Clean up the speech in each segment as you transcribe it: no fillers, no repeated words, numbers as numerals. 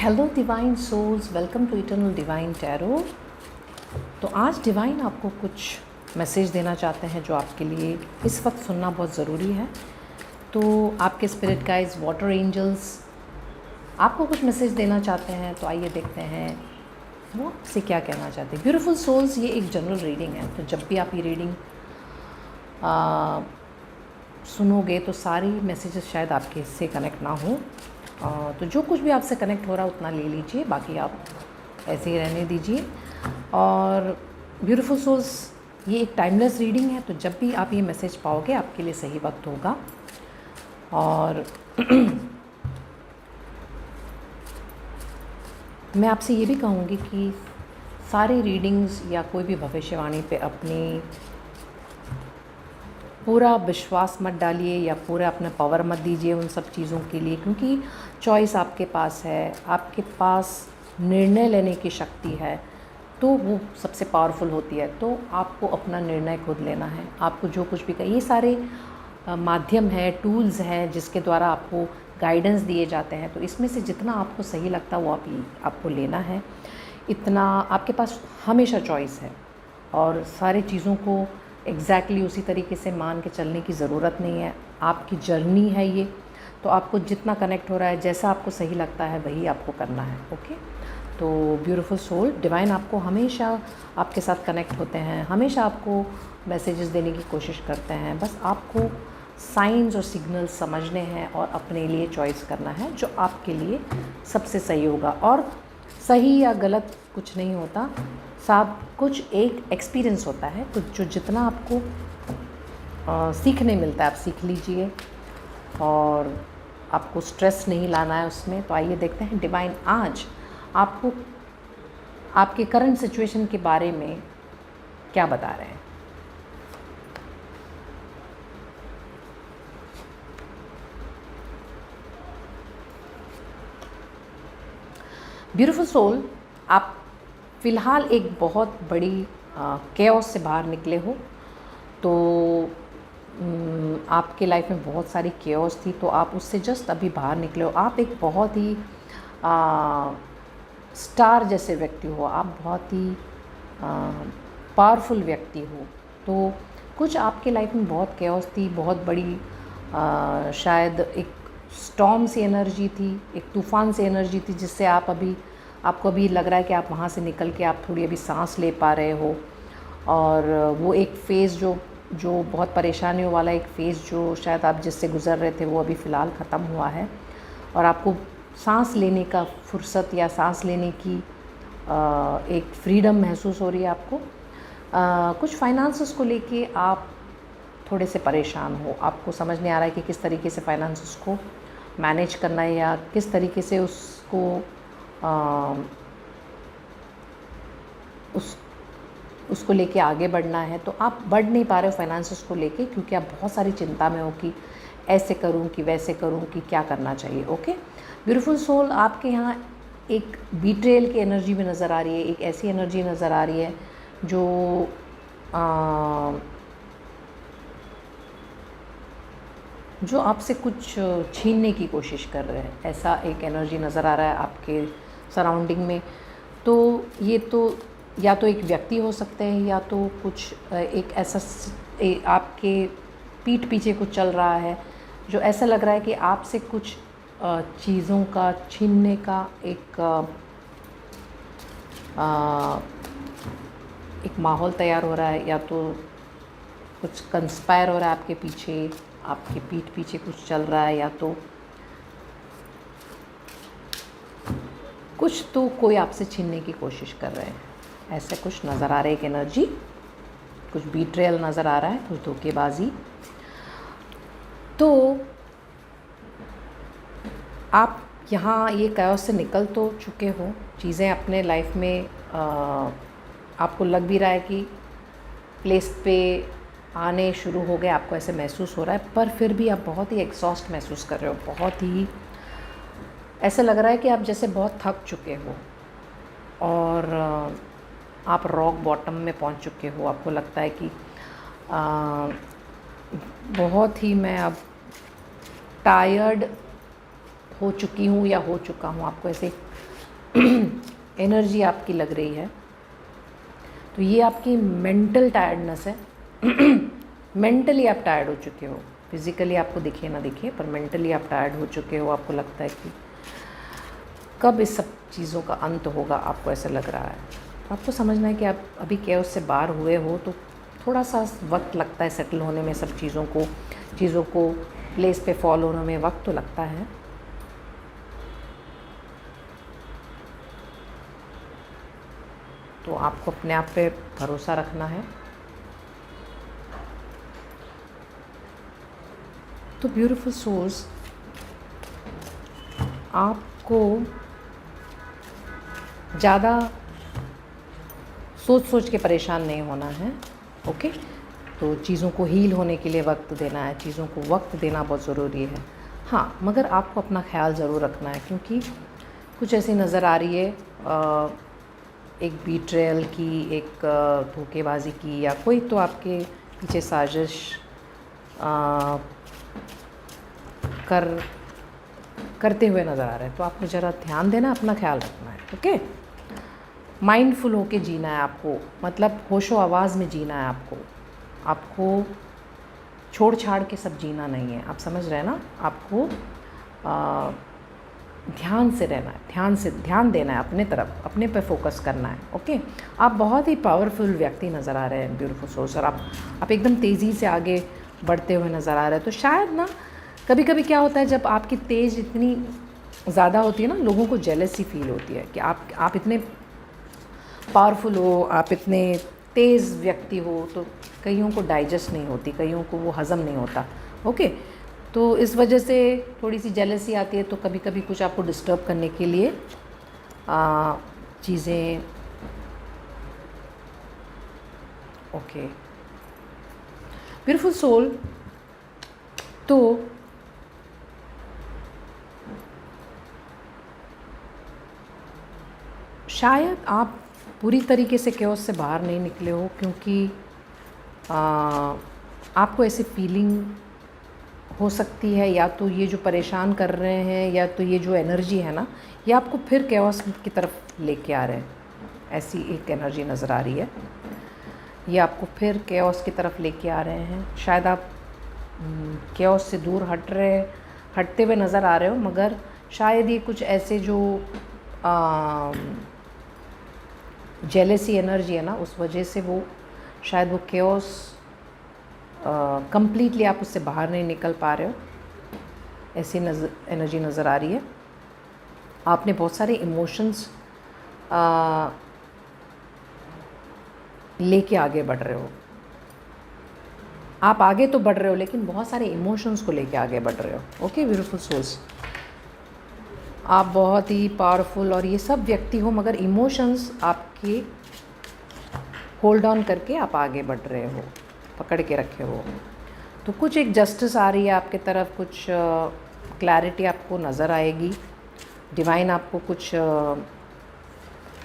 Hello divine souls, welcome to eternal divine tarot. तो आज divine आपको कुछ मैसेज देना चाहते हैं जो आपके लिए इस वक्त सुनना बहुत ज़रूरी है। तो आपके स्पिरिट गाइड्स, वाटर एंजल्स आपको कुछ मैसेज देना चाहते हैं। तो आइए देखते हैं वो आपसे क्या कहना चाहते हैं। ब्यूटीफुल सोल्स, ये एक जनरल रीडिंग है। तो जब भी आप ये रीडिंग सुनोगे तो सारी मैसेजेस शायद आपके इससे कनेक्ट ना हो। तो जो कुछ भी आपसे कनेक्ट हो रहा है उतना ले लीजिए, बाकी आप ऐसे ही रहने दीजिए। और ब्यूटीफुल सोल्स, ये एक टाइमलेस रीडिंग है। तो जब भी आप ये मैसेज पाओगे आपके लिए सही वक्त होगा। और मैं आपसे ये भी कहूँगी कि सारी रीडिंग्स या कोई भी भविष्यवाणी पे अपनी पूरा विश्वास मत डालिए या पूरा अपना पावर मत दीजिए उन सब चीज़ों के लिए, क्योंकि चॉइस आपके पास है, आपके पास निर्णय लेने की शक्ति है, तो वो सबसे पावरफुल होती है। तो आपको अपना निर्णय खुद लेना है। आपको जो कुछ भी ये सारे माध्यम है, टूल्स हैं जिसके द्वारा आपको गाइडेंस दिए जाते हैं। तो इसमें से जितना आपको सही लगता है वो आपको लेना है। इतना आपके पास हमेशा चॉइस है और सारी चीज़ों को एग्जैक्टली उसी तरीके से मान के चलने की ज़रूरत नहीं है। आपकी जर्नी है ये, तो आपको जितना कनेक्ट हो रहा है, जैसा आपको सही लगता है वही आपको करना है। ओके, तो ब्यूटीफुल सोल, डिवाइन आपको हमेशा आपके साथ कनेक्ट होते हैं, हमेशा आपको मैसेजेस देने की कोशिश करते हैं। बस आपको साइंस और सिग्नल्स समझने हैं और अपने लिए चॉइस करना है जो आपके लिए सबसे सही होगा। और सही या गलत कुछ नहीं होता, सब कुछ एक एक्सपीरियंस होता है। तो जो जितना आपको सीखने मिलता है आप सीख लीजिए और आपको स्ट्रेस नहीं लाना है उसमें। तो आइए देखते हैं डिवाइन आज आपको आपके करंट सिचुएशन के बारे में क्या बता रहे हैं। ब्यूटीफुल सोल, आप फ़िलहाल एक बहुत बड़ी केओस से बाहर निकले हो। तो आपके लाइफ में बहुत सारी केओस थी, तो आप उससे जस्ट अभी बाहर निकले हो। आप एक बहुत ही स्टार जैसे व्यक्ति हो, आप बहुत ही पावरफुल व्यक्ति हो। तो कुछ आपके लाइफ में बहुत केओस थी, बहुत बड़ी शायद एक स्टॉर्म सी एनर्जी थी, एक तूफ़ान सी एनर्जी थी, जिससे आपको अभी लग रहा है कि आप वहाँ से निकल के आप थोड़ी अभी सांस ले पा रहे हो। और वो एक फ़ेज़ जो बहुत परेशानियों वाला एक फ़ेज़ जो शायद आप जिससे गुज़र रहे थे वो अभी फ़िलहाल ख़त्म हुआ है और आपको सांस लेने का फुर्सत या सांस लेने की एक फ्रीडम महसूस हो रही है आपको। कुछ फाइनेंसेस को लेके आप थोड़े से परेशान हो, आपको समझ नहीं आ रहा है कि किस तरीके से फाइनेंसेस को मैनेज करना है या किस तरीके से उसको लेके आगे बढ़ना है। तो आप बढ़ नहीं पा रहे हो फाइनेंसेस को लेके, क्योंकि आप बहुत सारी चिंता में हो कि ऐसे करूं कि वैसे करूं कि क्या करना चाहिए। ओके ब्यूटीफुल सोल, आपके यहाँ एक बीट्रेल की एनर्जी भी नज़र आ रही है। एक ऐसी एनर्जी नज़र आ रही है जो आपसे कुछ छीनने की कोशिश कर रहे हैं। ऐसा एक एनर्जी नज़र आ रहा है आपके सराउंडिंग में। तो ये तो या तो एक व्यक्ति हो सकते हैं या तो कुछ एक ऐसा आपके पीठ पीछे कुछ चल रहा है जो ऐसा लग रहा है कि आपसे कुछ चीज़ों का छीनने का एक माहौल तैयार हो रहा है, या तो कुछ कंस्पायर हो रहा है आपके पीछे, आपके पीठ पीछे कुछ चल रहा है, या तो कुछ तो कोई आपसे छीनने की कोशिश कर रहे हैं। ऐसे कुछ नज़र आ रहा है, एक एनर्जी, कुछ बीट्रेयल नज़र आ रहा है, कुछ धोखेबाजी। तो आप यहाँ ये कायोस से निकल तो चुके हो, चीज़ें अपने लाइफ में आपको लग भी रहा है कि प्लेस पे आने शुरू हो गए, आपको ऐसे महसूस हो रहा है, पर फिर भी आप बहुत ही एग्जॉस्ट महसूस कर रहे हो। बहुत ही ऐसा लग रहा है कि आप जैसे बहुत थक चुके हो और आप रॉक बॉटम में पहुंच चुके हो। आपको लगता है कि बहुत ही मैं अब टायर्ड हो चुकी हूँ या हो चुका हूँ। आपको ऐसे एनर्जी आपकी लग रही है, तो ये आपकी मेंटल टायर्डनेस है। मेंटली आप टायर्ड हो चुके हो, फिज़िकली आपको दिखे ना दिखे, पर मेंटली आप टायर्ड हो चुके हो। आपको लगता है कि कब इस सब चीज़ों का अंत होगा, आपको ऐसा लग रहा है। आपको समझना है कि आप अभी कैओस से बाहर हुए हो, तो थोड़ा सा वक्त लगता है सेटल होने में, सब चीज़ों को प्लेस पे फॉल होने में वक्त तो लगता है। तो आपको अपने आप पे भरोसा रखना है। तो ब्यूटीफुल सोल्स, आपको ज़्यादा सोच के परेशान नहीं होना है। ओके, तो चीज़ों को हील होने के लिए वक्त देना है, चीज़ों को वक्त देना बहुत ज़रूरी है। हाँ, मगर आपको अपना ख्याल ज़रूर रखना है, क्योंकि कुछ ऐसी नज़र आ रही है, एक बीट्रेयल की, एक धोखेबाजी की, या कोई तो आपके पीछे साजिश करते हुए नज़र आ रहे हैं। तो आपको ज़रा ध्यान देना, अपना ख्याल रखना है। ओके, माइंडफुल होके जीना है आपको, मतलब होशो आवाज़ में जीना है आपको छोड़ छाड़ के सब जीना नहीं है। आप समझ रहे हैं ना? आपको ध्यान से रहना है, ध्यान देना है अपने तरफ, अपने पे फोकस करना है। ओके, आप बहुत ही पावरफुल व्यक्ति नज़र आ रहे हैं ब्यूटीफुल सोल्स, और आप एकदम तेज़ी से आगे बढ़ते हुए नज़र आ रहे हैं। तो शायद ना कभी कभी क्या होता है, जब आपकी तेज़ इतनी ज़्यादा होती है ना, लोगों को जेलसी फील होती है कि आप इतने पावरफुल हो, आप इतने तेज़ व्यक्ति हो, तो कईयों को डाइजेस्ट नहीं होती, कईयों को वो हज़म नहीं होता। ओके, तो इस वजह से थोड़ी सी जेलसी आती है। तो कभी कभी कुछ आपको डिस्टर्ब करने के लिए चीज़ें। ओके ब्यूटीफुल सोल, तो शायद आप पूरी तरीके से कैओस से बाहर नहीं निकले हो, क्योंकि आपको ऐसी फीलिंग हो सकती है, या तो ये जो परेशान कर रहे हैं, या तो ये जो एनर्जी है ना, ये आपको फिर कैओस की तरफ लेके आ रहे हैं। ऐसी एक एनर्जी नज़र आ रही है, ये आपको फिर कैओस की तरफ लेके आ रहे हैं। शायद आप कैओस से दूर हटते हुए नज़र आ रहे हो, मगर शायद ये कुछ ऐसे जो जेलेसी एनर्जी है ना, उस वजह से वो शायद वो कैओस कंप्लीटली आप उससे बाहर नहीं निकल पा रहे हो। ऐसी एनर्जी नज़र आ रही है। आपने बहुत सारे इमोशंस लेके आगे बढ़ रहे हो। आप आगे तो बढ़ रहे हो, लेकिन बहुत सारे इमोशंस को लेके आगे बढ़ रहे हो। ओके ब्यूटीफुल सोल्स, आप बहुत ही पावरफुल और ये सब व्यक्ति हो, मगर इमोशंस आपके होल्ड ऑन करके आप आगे बढ़ रहे हो, पकड़ के रखे हो। तो कुछ एक जस्टिस आ रही है आपके तरफ, कुछ क्लैरिटी आपको नज़र आएगी। डिवाइन आपको कुछ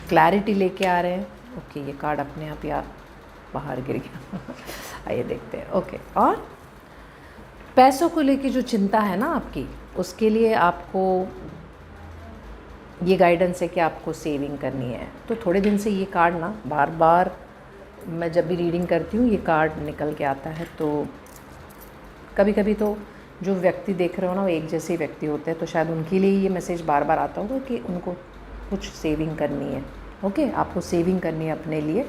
क्लैरिटी लेके आ रहे हैं। ओके, ये कार्ड अपने आप या बाहर गिर गया। आइए देखते हैं। ओके, और पैसों को लेके जो चिंता है ना आपकी, उसके लिए आपको ये गाइडेंस है कि आपको सेविंग करनी है। तो थोड़े दिन से ये कार्ड ना बार बार मैं जब भी रीडिंग करती हूँ ये कार्ड निकल के आता है। तो कभी कभी तो जो व्यक्ति देख रहे हो ना, वो एक जैसे व्यक्ति होते हैं, तो शायद उनके लिए ये मैसेज बार बार आता होगा कि उनको कुछ सेविंग करनी है। ओके, आपको सेविंग करनी है अपने लिए,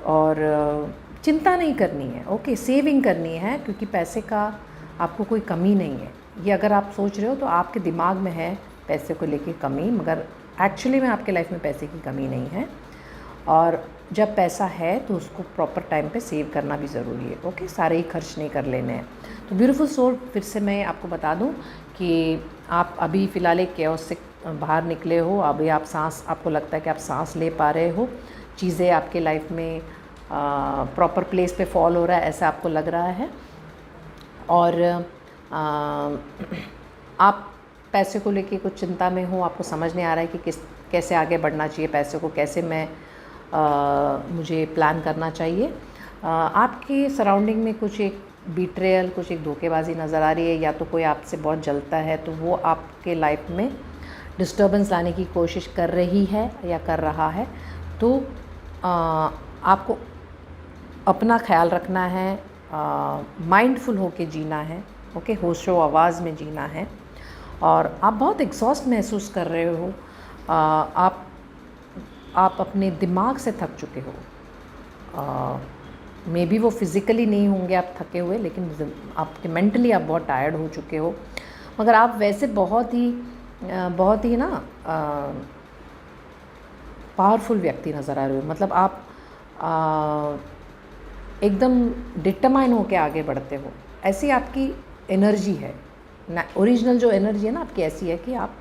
और चिंता नहीं करनी है। ओके, सेविंग करनी है, क्योंकि पैसे का आपको कोई कमी नहीं है। ये अगर आप सोच रहे हो तो आपके दिमाग में है पैसे को लेके कमी, मगर एक्चुअली में आपके लाइफ में पैसे की कमी नहीं है। और जब पैसा है तो उसको प्रॉपर टाइम पे सेव करना भी ज़रूरी है। ओके, सारे ही खर्च नहीं कर लेने हैं। तो ब्यूटीफुल सोल, फिर से मैं आपको बता दूं कि आप अभी फ़िलहाल एक कैओस से बाहर निकले हो। अभी आप सांस, आपको लगता है कि आप सांस ले पा रहे हो, चीज़ें आपके लाइफ में प्रॉपर प्लेस पे फॉल हो रहा है, ऐसा आपको लग रहा है। और आप पैसे को लेके कुछ चिंता में हो, आपको समझ नहीं आ रहा है कि कैसे आगे बढ़ना चाहिए, पैसे को कैसे मुझे प्लान करना चाहिए। आपके सराउंडिंग में कुछ एक बीट्रेयल, कुछ एक धोखेबाजी नज़र आ रही है, या तो कोई आपसे बहुत जलता है, तो वो आपके लाइफ में डिस्टर्बेंस लाने की कोशिश कर रही है या कर रहा है, तो आपको अपना ख्याल रखना है, माइंडफुल होके जीना है, ओके, होशो आवाज़ में जीना है। और आप बहुत एग्जॉस्ट महसूस कर रहे हो, आप अपने दिमाग से थक चुके हो। मे बी वो फिज़िकली नहीं होंगे आप थके हुए, लेकिन आपके मेंटली आप बहुत टायर्ड हो चुके हो। मगर आप वैसे बहुत ही ना पावरफुल व्यक्ति नज़र आ रहे हो। मतलब आप एकदम डिटरमाइन होके आगे बढ़ते हो, ऐसी आपकी एनर्जी है ना। ओरिजिनल जो एनर्जी है ना आपकी, ऐसी है कि आप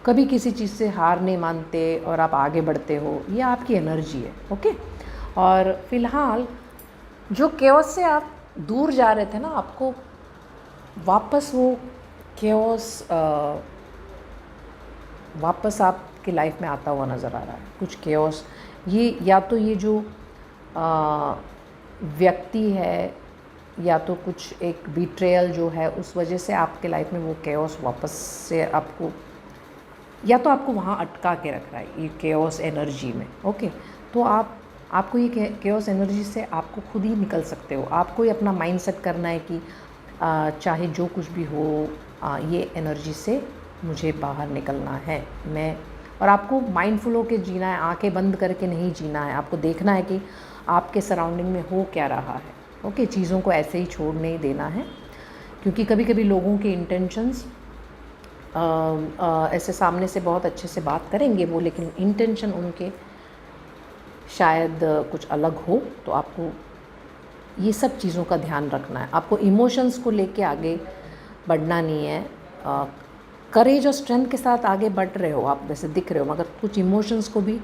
कभी किसी चीज़ से हार नहीं मानते और आप आगे बढ़ते हो, ये आपकी एनर्जी है, ओके। और फ़िलहाल जो केओस से आप दूर जा रहे थे ना, आपको वापस वो केओस वापस आपकी लाइफ में आता हुआ नज़र आ रहा है। कुछ केओस, ये या तो ये जो व्यक्ति है, या तो कुछ एक बिट्रेयल जो है, उस वजह से आपके लाइफ में वो केओस वापस से आपको, या तो आपको वहाँ अटका के रख रहा है ये केओस एनर्जी में, ओके। तो आपको ये केओस एनर्जी से आपको खुद ही निकल सकते हो। आपको ही अपना माइंड सेट करना है कि चाहे जो कुछ भी हो, ये एनर्जी से मुझे बाहर निकलना है मैं। और आपको माइंडफुल होकर जीना है, आंखें बंद करके नहीं जीना है। आपको देखना है कि आपके सराउंडिंग में हो क्या रहा है, ओके। चीज़ों को ऐसे ही छोड़ नहीं देना है, क्योंकि कभी कभी लोगों के इंटेंशंस ऐसे सामने से बहुत अच्छे से बात करेंगे वो, लेकिन इंटेंशन उनके शायद कुछ अलग हो। तो आपको ये सब चीज़ों का ध्यान रखना है। आपको इमोशंस को लेके आगे बढ़ना नहीं है। करेज और स्ट्रेंथ के साथ आगे बढ़ रहे हो आप, वैसे दिख रहे हो, मगर कुछ इमोशंस को भी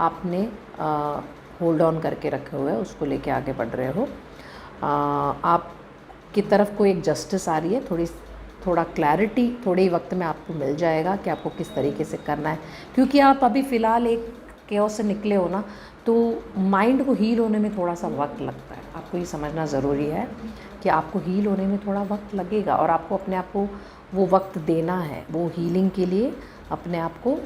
आपने होल्ड ऑन करके रखे हुए हैं, उसको लेके आगे बढ़ रहे हो। आपकी तरफ को एक जस्टिस आ रही है, थोड़ा क्लैरिटी थोड़े ही वक्त में आपको मिल जाएगा कि आपको किस तरीके से करना है। क्योंकि आप अभी फ़िलहाल एक केओस से निकले हो ना, तो माइंड को हील होने में थोड़ा सा वक्त लगता है। आपको ये समझना ज़रूरी है कि आपको हील होने में थोड़ा वक्त लगेगा, और आपको अपने आप को वो वक्त देना है। वो हीलिंग के लिए अपने आप को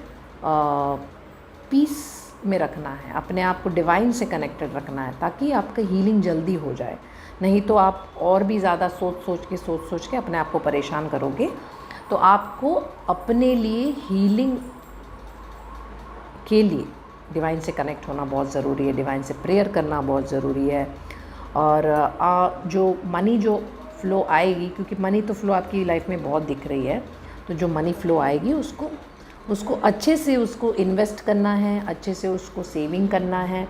पीस में रखना है, अपने आप को डिवाइन से कनेक्टेड रखना है, ताकि आपका हीलिंग जल्दी हो जाए। नहीं तो आप और भी ज़्यादा सोच के अपने आप को परेशान करोगे। तो आपको अपने लिए हीलिंग के लिए डिवाइन से कनेक्ट होना बहुत ज़रूरी है, डिवाइन से प्रेयर करना बहुत ज़रूरी है। और जो मनी जो फ़्लो आएगी, क्योंकि मनी तो फ़्लो आपकी लाइफ में बहुत दिख रही है, तो जो मनी फ़्लो आएगी उसको अच्छे से उसको इन्वेस्ट करना है, अच्छे से उसको सेविंग करना है,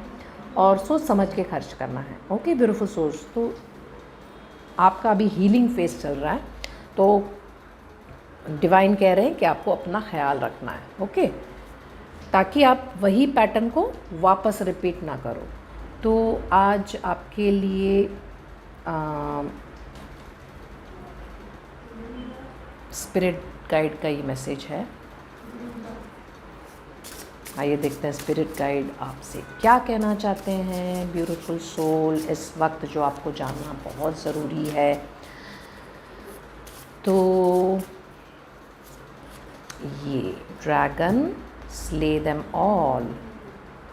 और सोच समझ के खर्च करना है, ओके ब्यूटीफुल सोल्स। तो आपका अभी हीलिंग फेस चल रहा है, तो डिवाइन कह रहे हैं कि आपको अपना ख्याल रखना है, ओके, ताकि आप वही पैटर्न को वापस रिपीट ना करो। तो आज आपके लिए स्पिरिट गाइड का ये मैसेज है। आइए देखते हैं स्पिरिट गाइड आपसे क्या कहना चाहते हैं। ब्यूटीफुल सोल, इस वक्त जो आपको जानना बहुत ज़रूरी है, तो ये ड्रैगन स्ले देम ऑल।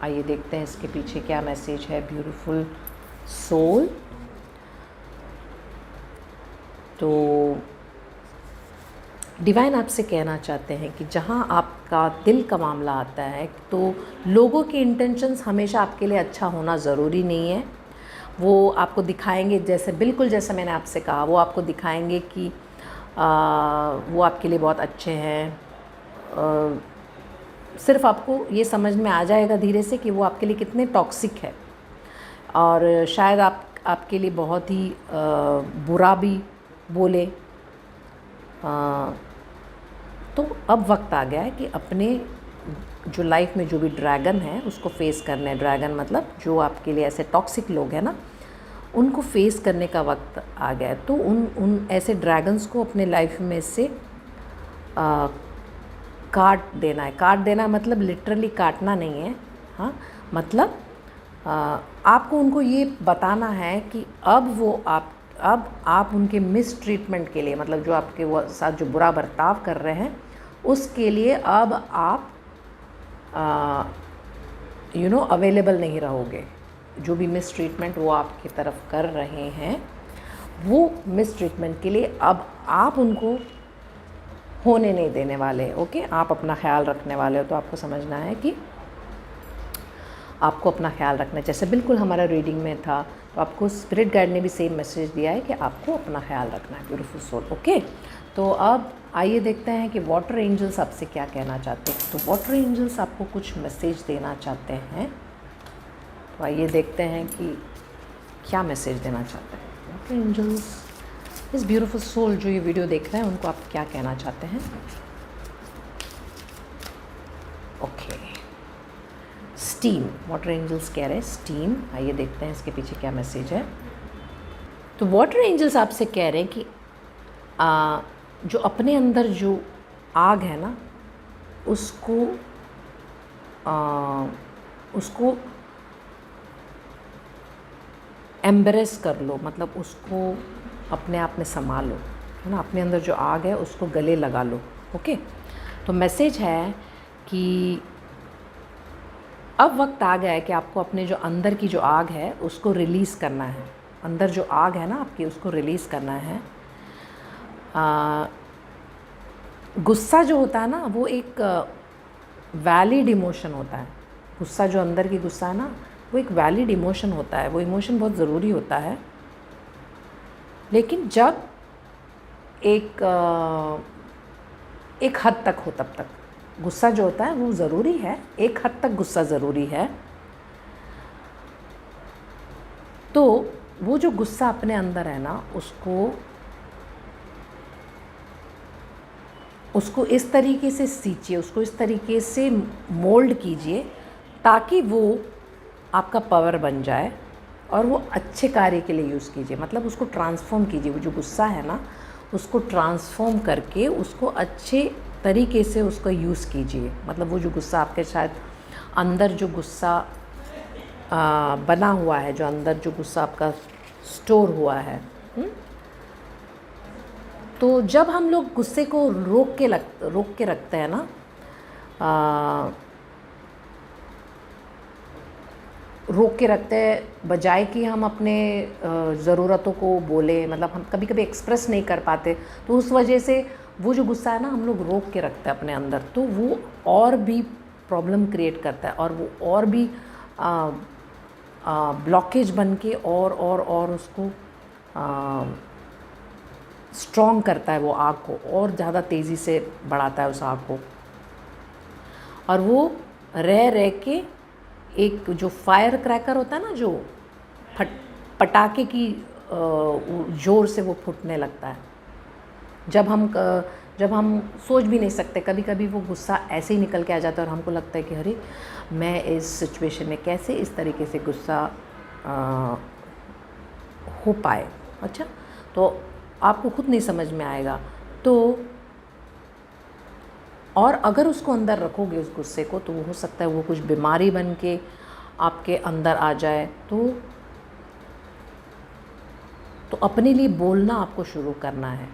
आइए देखते हैं इसके पीछे क्या मैसेज है। ब्यूटीफुल सोल, तो डिवाइन आपसे कहना चाहते हैं कि जहाँ आपका दिल का मामला आता है, तो लोगों के इंटेंशंस हमेशा आपके लिए अच्छा होना ज़रूरी नहीं है। वो आपको दिखाएंगे, जैसे बिल्कुल जैसे मैंने आपसे कहा, वो आपको दिखाएंगे कि वो आपके लिए बहुत अच्छे हैं। सिर्फ आपको ये समझ में आ जाएगा धीरे से कि वो आपके लिए कितने टॉक्सिक है, और शायद आपके लिए बहुत ही बुरा भी बोले। तो अब वक्त आ गया है कि अपने जो लाइफ में जो भी ड्रैगन है उसको फेस करना है। ड्रैगन मतलब जो आपके लिए ऐसे टॉक्सिक लोग हैं ना, उनको फेस करने का वक्त आ गया है। तो उन ऐसे ड्रैगन्स को अपने लाइफ में से काट देना है। काट देना मतलब लिटरली काटना नहीं है, हाँ, मतलब आपको उनको ये बताना है कि अब आप उनके मिस ट्रीटमेंट के लिए, मतलब जो आपके वो साथ जो बुरा बर्ताव कर रहे हैं, उसके लिए अब आप अवेलेबल नहीं रहोगे। जो भी मिस ट्रीटमेंट वो आपकी तरफ कर रहे हैं, वो मिस ट्रीटमेंट के लिए अब आप उनको होने नहीं देने वाले। ओके, आप अपना ख्याल रखने वाले हो। तो आपको समझना है कि आपको अपना ख्याल रखना है। जैसे बिल्कुल हमारा रीडिंग में था, तो आपको स्पिरिट गाइड ने भी सेम मैसेज दिया है कि आपको अपना ख्याल रखना है। Beautiful soul. ओके, तो अब आइए देखते हैं कि वाटर एंजल्स आपसे क्या कहना चाहते हैं। तो वाटर एंजल्स आपको कुछ मैसेज देना चाहते हैं। तो आइए देखते हैं कि क्या मैसेज देना चाहते हैं वाटर एंजल्स। इस ब्यूटीफुल सोल जो ये वीडियो देख रहे हैं, उनको आप क्या कहना चाहते हैं। ओके, स्टीम, वाटर एंजल्स कह रहे हैं स्टीम। आइए देखते हैं इसके पीछे क्या मैसेज है। तो वाटर एंजल्स आपसे कह रहे हैं कि जो अपने अंदर जो आग है ना, उसको एम्ब्रेस कर लो, मतलब उसको अपने आप में समा लो, है ना। अपने अंदर जो आग है उसको गले लगा लो। ओके, तो मैसेज है कि अब वक्त आ गया है कि आपको अपने जो अंदर की जो आग है उसको रिलीज़ करना है। अंदर जो आग है ना आपकी, उसको रिलीज़ करना है। गुस्सा जो होता है ना, वो एक वैलिड इमोशन होता है। गुस्सा जो अंदर की गुस्सा है ना, वो एक वैलिड इमोशन होता है। वो इमोशन बहुत ज़रूरी होता है। लेकिन जब एक हद तक हो, तब तक गुस्सा जो होता है वो ज़रूरी है। एक हद तक गुस्सा ज़रूरी है। तो वो जो गुस्सा अपने अंदर है ना, उसको इस तरीके से सींचिए, उसको इस तरीके से मोल्ड कीजिए ताकि वो आपका पावर बन जाए और वो अच्छे कार्य के लिए यूज़ कीजिए। मतलब उसको ट्रांसफॉर्म कीजिए। वो जो गुस्सा है ना, उसको ट्रांसफॉर्म करके उसको अच्छे तरीके से उसका यूज़ कीजिए। मतलब वो जो गुस्सा आपके शायद अंदर जो गुस्सा बना हुआ है, जो अंदर जो गुस्सा आपका स्टोर हुआ है। तो जब हम लोग गुस्से को रोक के रखते हैं ना, रोक के रखते हैं, बजाय कि हम अपने ज़रूरतों को बोलें, मतलब हम कभी कभी एक्सप्रेस नहीं कर पाते, तो उस वजह से वो जो गुस्सा है ना, हम लोग रोक के रखते हैं अपने अंदर, तो वो और भी प्रॉब्लम क्रिएट करता है और वो और भी ब्लॉकेज बन के और उसको स्ट्रॉन्ग करता है। वो आग को और ज़्यादा तेज़ी से बढ़ाता है उस आग को। और वो रह के एक जो फायर क्रैकर होता है ना, जो पटाखे की ज़ोर से वो फूटने लगता है। जब हम सोच भी नहीं सकते, कभी कभी वो गुस्सा ऐसे ही निकल के आ जाता है और हमको लगता है कि अरे मैं इस सिचुएशन में कैसे इस तरीके से गुस्सा हो पाए। अच्छा, तो आपको खुद नहीं समझ में आएगा। तो और अगर उसको अंदर रखोगे उस गुस्से को, तो हो सकता है वो कुछ बीमारी बन के आपके अंदर आ जाए। तो अपने लिए बोलना आपको शुरू करना है।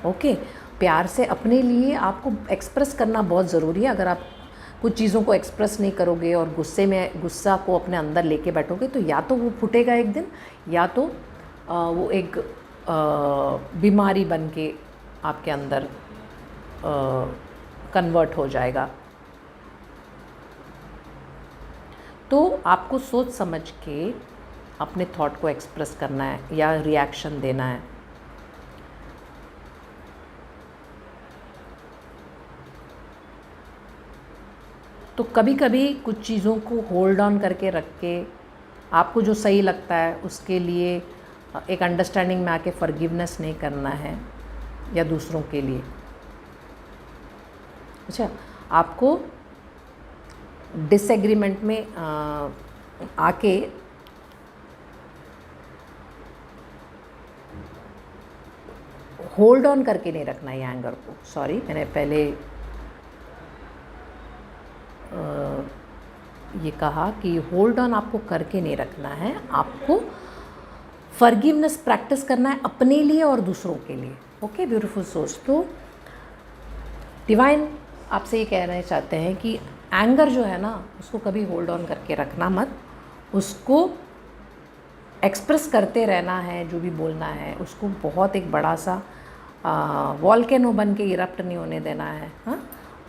ओके, प्यार से अपने लिए आपको एक्सप्रेस करना बहुत ज़रूरी है। अगर आप कुछ चीज़ों को एक्सप्रेस नहीं करोगे और गुस्सा को अपने अंदर लेके बैठोगे, तो या तो वो फूटेगा एक दिन, या तो वो एक बीमारी बन के आपके अंदर कन्वर्ट हो जाएगा। तो आपको सोच समझ के अपने थॉट को एक्सप्रेस करना है या रिएक्शन देना है। तो कभी कभी कुछ चीज़ों को होल्ड ऑन करके रख के आपको जो सही लगता है उसके लिए एक अंडरस्टैंडिंग में आके फॉरगिवनेस नहीं करना है या दूसरों के लिए। अच्छा, आपको डिसएग्रीमेंट में आके होल्ड ऑन करके नहीं रखना है एंगर को। सॉरी, मैंने पहले ये कहा कि होल्ड ऑन आपको करके नहीं रखना है, आपको फॉरगिवनेस प्रैक्टिस करना है अपने लिए और दूसरों के लिए। ओके, ब्यूटीफुल सोच। तो डिवाइन आपसे ये कहना चाहते हैं कि एंगर जो है ना उसको कभी होल्ड ऑन करके रखना मत, उसको एक्सप्रेस करते रहना है, जो भी बोलना है उसको बहुत एक बड़ा सा वॉल्केनो बन के इरप्ट नहीं होने देना है, हाँ।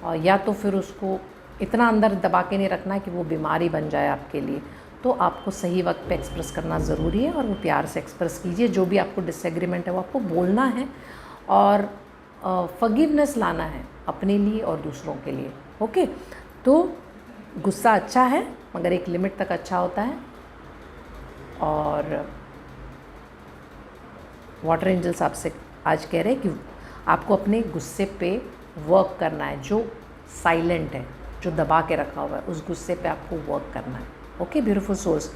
और या तो फिर उसको इतना अंदर दबा के नहीं रखना कि वो बीमारी बन जाए आपके लिए। तो आपको सही वक्त पे एक्सप्रेस करना ज़रूरी है और वो प्यार से एक्सप्रेस कीजिए। जो भी आपको डिसएग्रीमेंट है वो आपको बोलना है और फॉरगिवनेस लाना है अपने लिए और दूसरों के लिए। ओके, तो गुस्सा अच्छा है मगर एक लिमिट तक अच्छा होता है। और वाटर एंजल्स आपसे आज कह रहे हैं कि आपको अपने गुस्से पे वर्क करना है, जो साइलेंट है, जो दबा के रखा हुआ है, उस गुस्से पे आपको वर्क करना है। ओके ब्यूटीफुल सोल्स,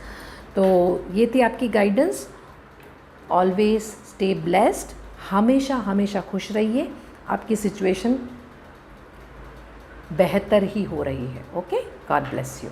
तो ये थी आपकी गाइडेंस। ऑलवेज स्टे ब्लेस्ड, हमेशा हमेशा खुश रहिए, आपकी सिचुएशन बेहतर ही हो रही है। Okay, God bless you.